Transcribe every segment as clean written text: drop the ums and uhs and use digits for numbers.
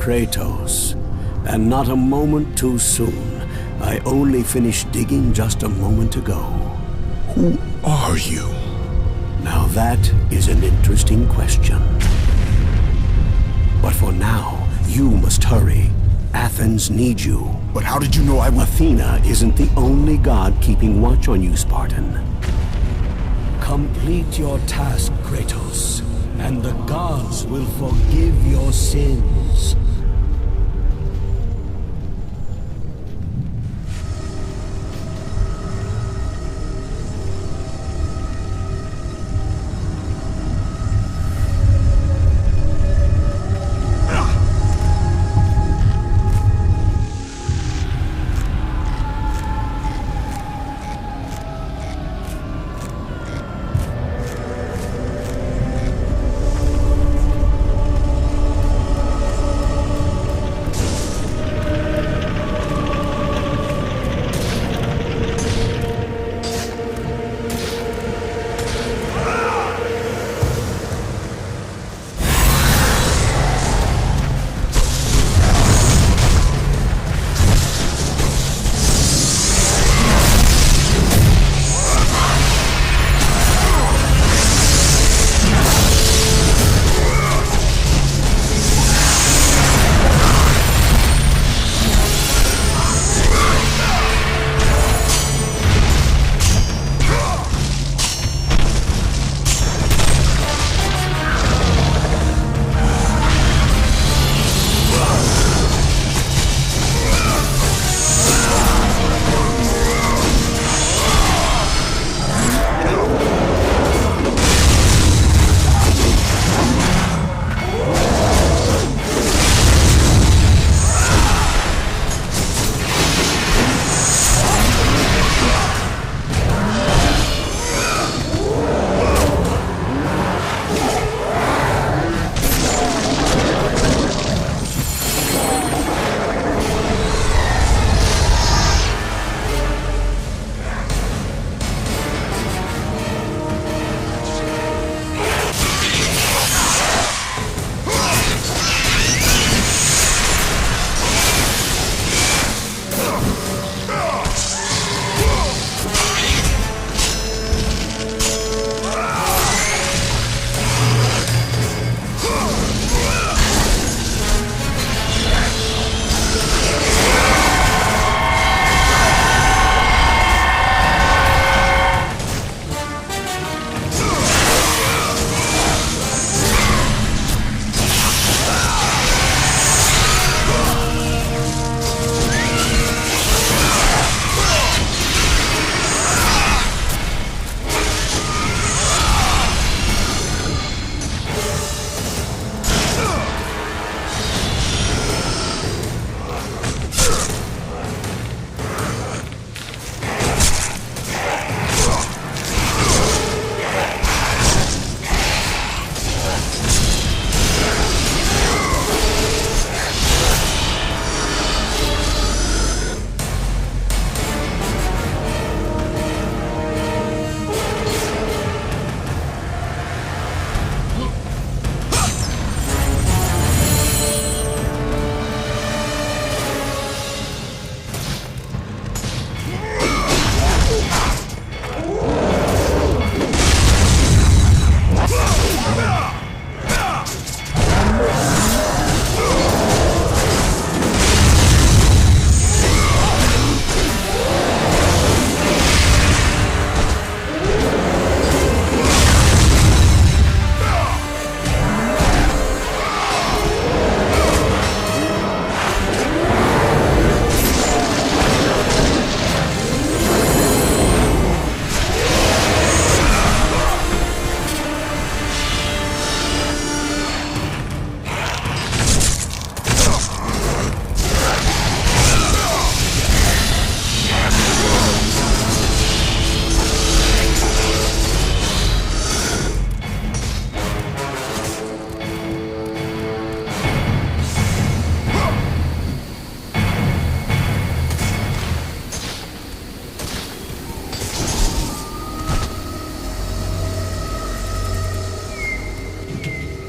Kratos, and not a moment too soon. I only finished digging just a moment ago. Who are you? Now that is an interesting question. But for now, you must hurry. Athens needs you. But how did you know I would? Athena isn't the only god keeping watch on you, Spartan. Complete your task, Kratos, and the gods will forgive your sins.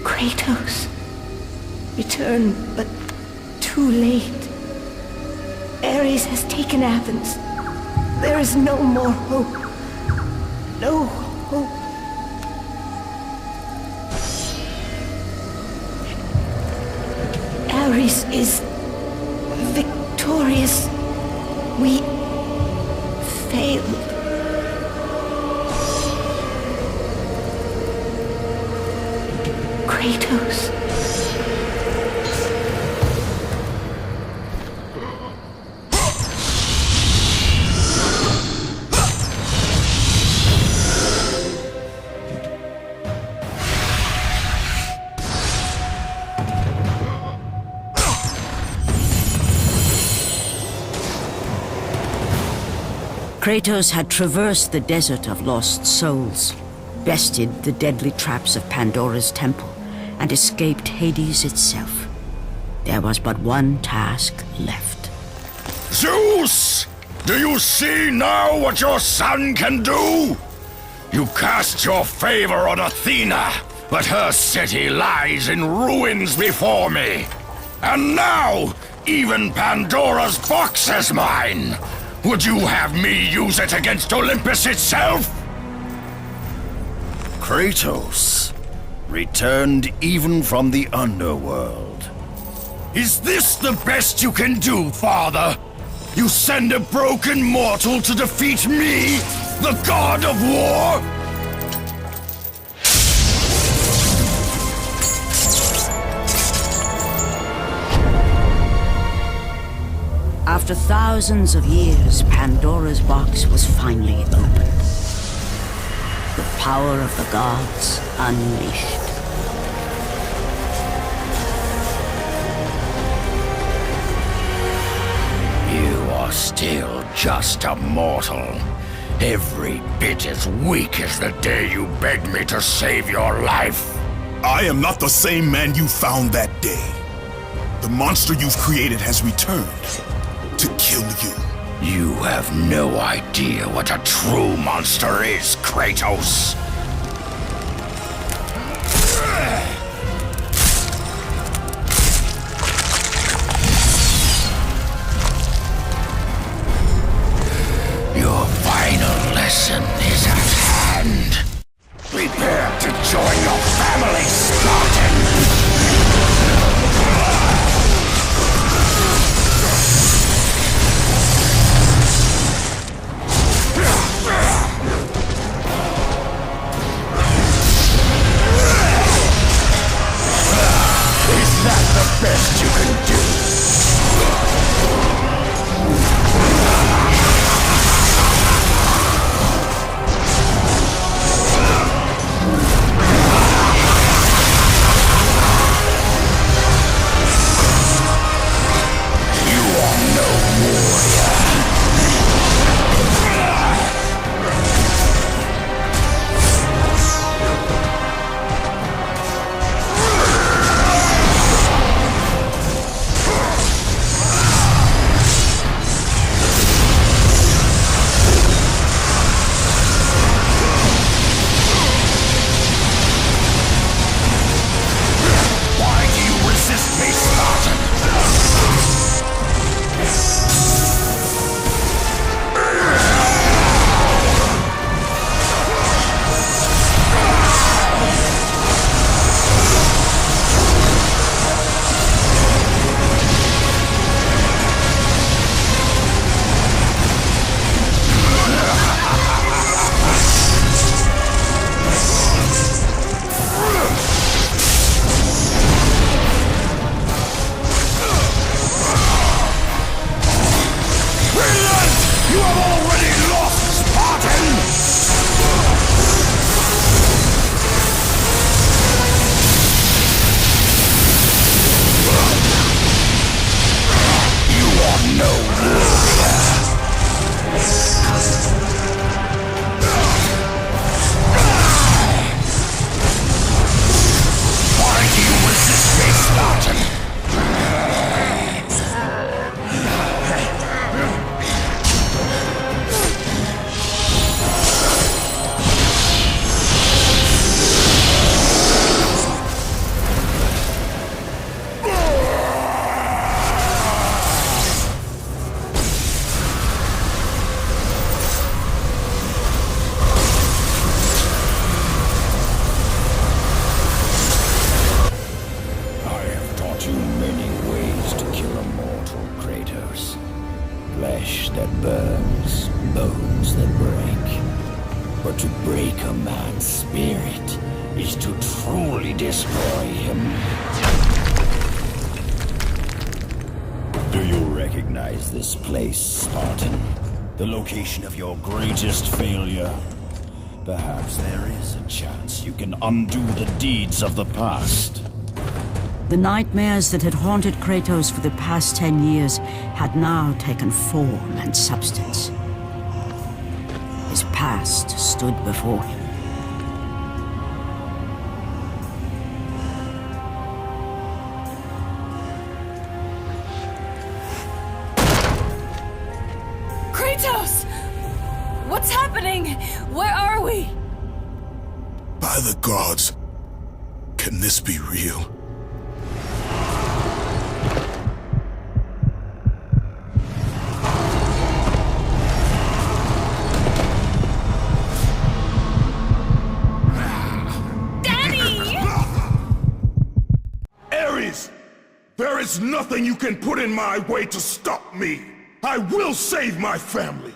Kratos, return, but too late. Ares has taken Athens. There is no more hope. No hope. Ares is victorious. We failed. Kratos. Kratos had traversed the desert of lost souls, bested the deadly traps of Pandora's temple, and escaped Hades itself. There was but one task left. Zeus! Do you see now what your son can do? You cast your favor on Athena, but her city lies in ruins before me. And now, even Pandora's box is mine. Would you have me use it against Olympus itself? Kratos, returned even from the underworld. Is this the best you can do, father? You send a broken mortal to defeat me, the god of war? After thousands of years, Pandora's box was finally opened. The power of the gods unleashed. You are still just a mortal. Every bit as weak as the day you begged me to save your life. I am not the same man you found that day. The monster you've created has returned to kill you. You have no idea what a true monster is, Kratos. Your final lesson is at hand. Prepare to join your family, Spartan! man's spirit is to truly destroy him. Do you recognize this place, Spartan? The location of your greatest failure? Perhaps there is a chance you can undo the deeds of the past. The nightmares that had haunted Kratos for the past 10 years had now taken form and substance. His past stood before him. Kratos! What's happening? Where are we? By the gods, can this be real? Ares! There is nothing you can put in my way to stop me! I will save my family!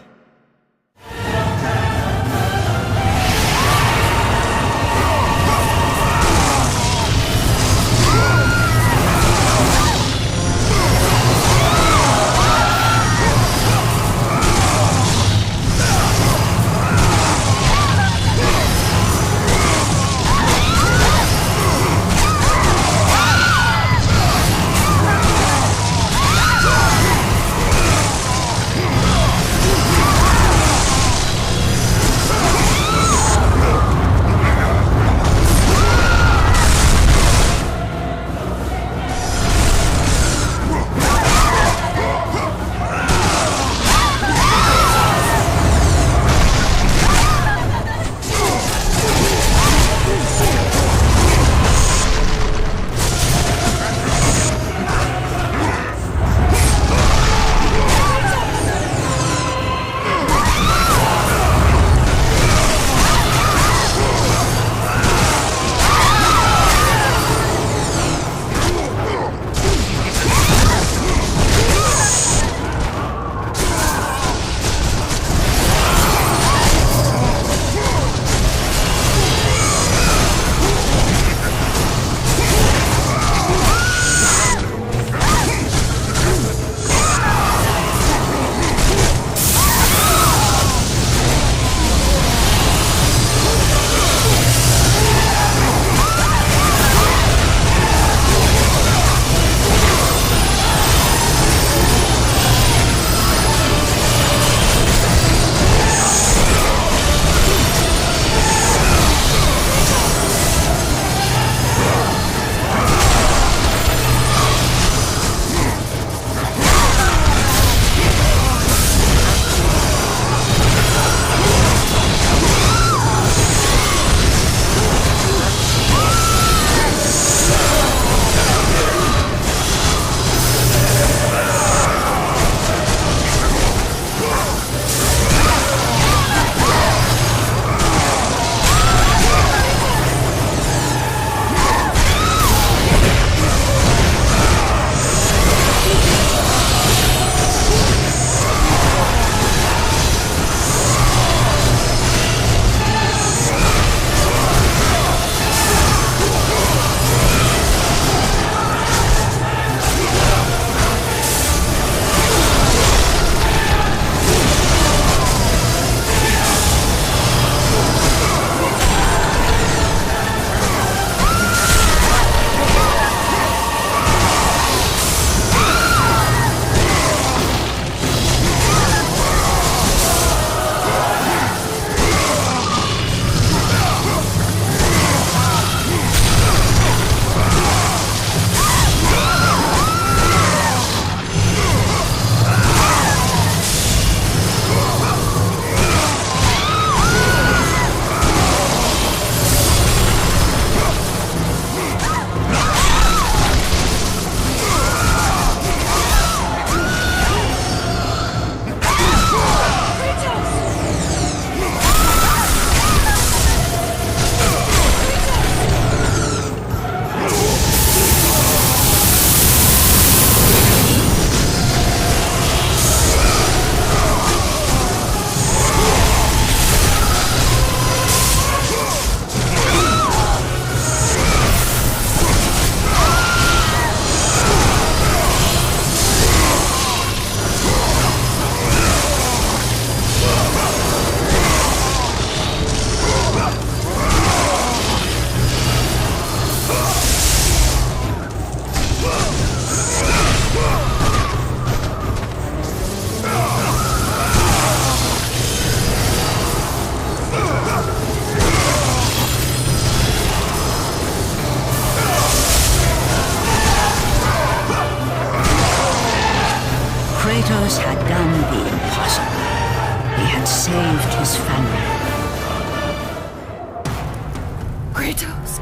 Kratos,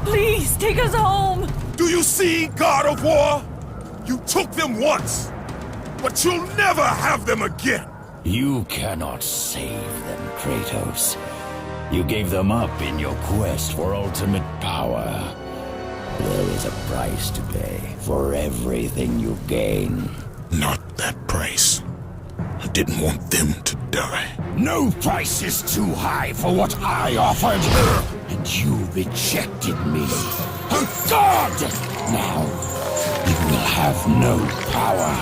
please take us home! Do you see, God of War? You took them once, but you'll never have them again. You cannot save them, Kratos. You gave them up in your quest for ultimate power. There is a price to pay for everything you gain. Not that price. I didn't want them to die. No price is too high for what I offered. And you rejected me. A god! Now, you will have no power,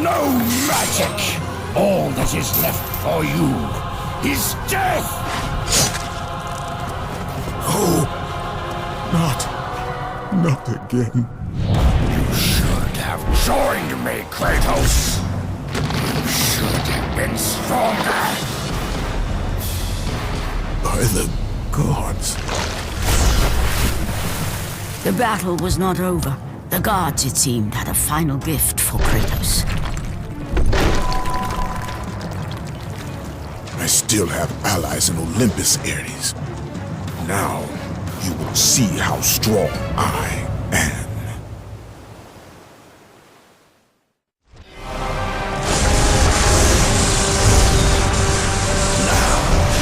no magic. All that is left for you is death! Oh, not again. You should have joined me, Kratos. You should have been stronger. By the gods. The battle was not over. The gods, it seemed, had a final gift for Kratos. I still have allies in Olympus, Ares. Now, you will see how strong I am.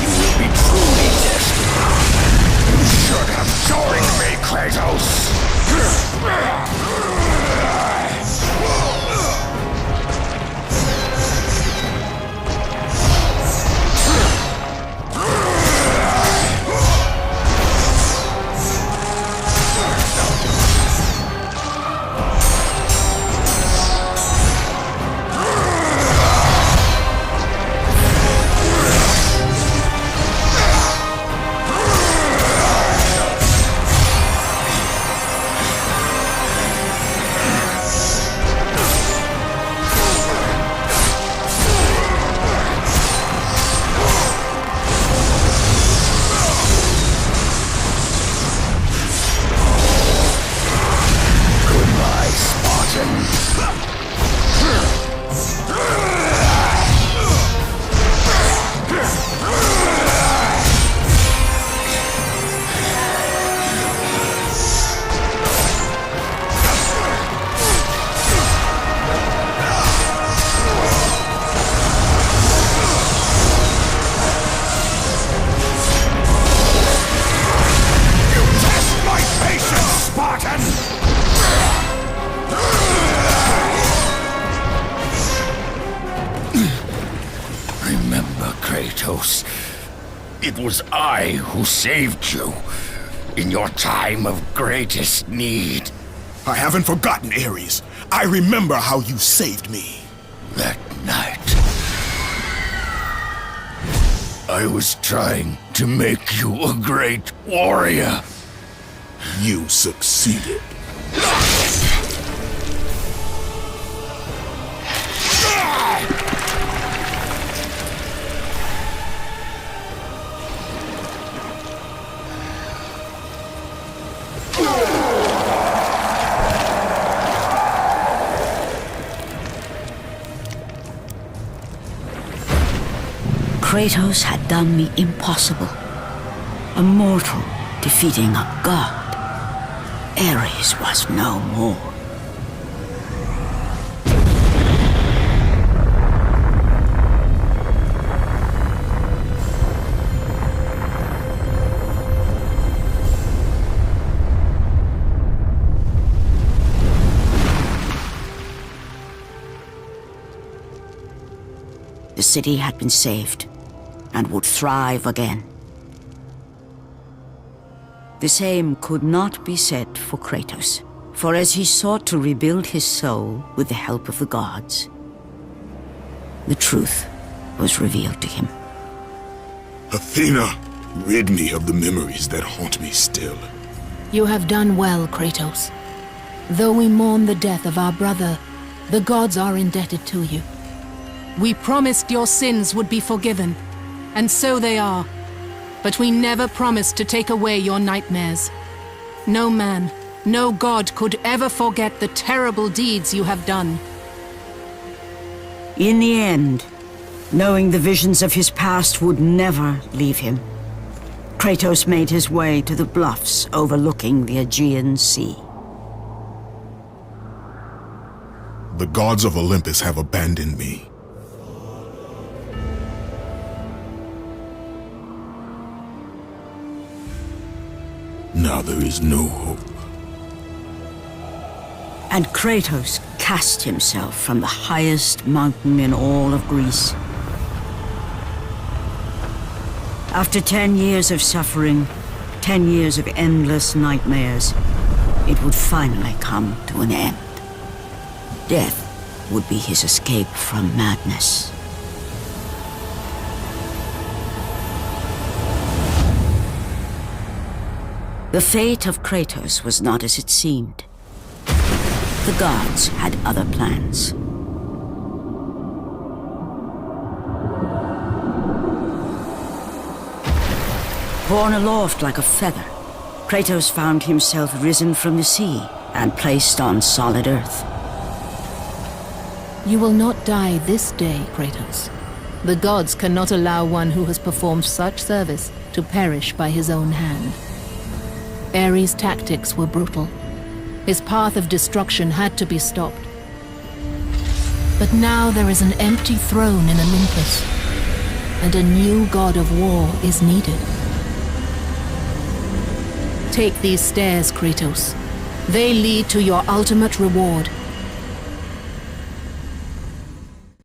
You will be truly destined. You should have joined me, Kratos. Kratos, it was I who saved you in your time of greatest need. I haven't forgotten, Ares. I remember how you saved me. That night, I was trying to make you a great warrior. You succeeded. Kratos had done the impossible. A mortal defeating a god. Ares was no more. The city had been saved and would thrive again. The same could not be said for Kratos, for as he sought to rebuild his soul with the help of the gods, the truth was revealed to him. Athena, rid me of the memories that haunt me still. You have done well, Kratos. Though we mourn the death of our brother, the gods are indebted to you. We promised your sins would be forgiven, and so they are. But we never promised to take away your nightmares. No man, no god could ever forget the terrible deeds you have done. In the end, knowing the visions of his past would never leave him, Kratos made his way to the bluffs overlooking the Aegean Sea. The gods of Olympus have abandoned me. Now there is no hope. And Kratos cast himself from the highest mountain in all of Greece. After 10 years of suffering, 10 years of endless nightmares, it would finally come to an end. Death would be his escape from madness. The fate of Kratos was not as it seemed. The gods had other plans. Borne aloft like a feather, Kratos found himself risen from the sea and placed on solid earth. You will not die this day, Kratos. The gods cannot allow one who has performed such service to perish by his own hand. Ares' tactics were brutal. His path of destruction had to be stopped. But now there is an empty throne in Olympus, and a new god of war is needed. Take these stairs, Kratos. They lead to your ultimate reward.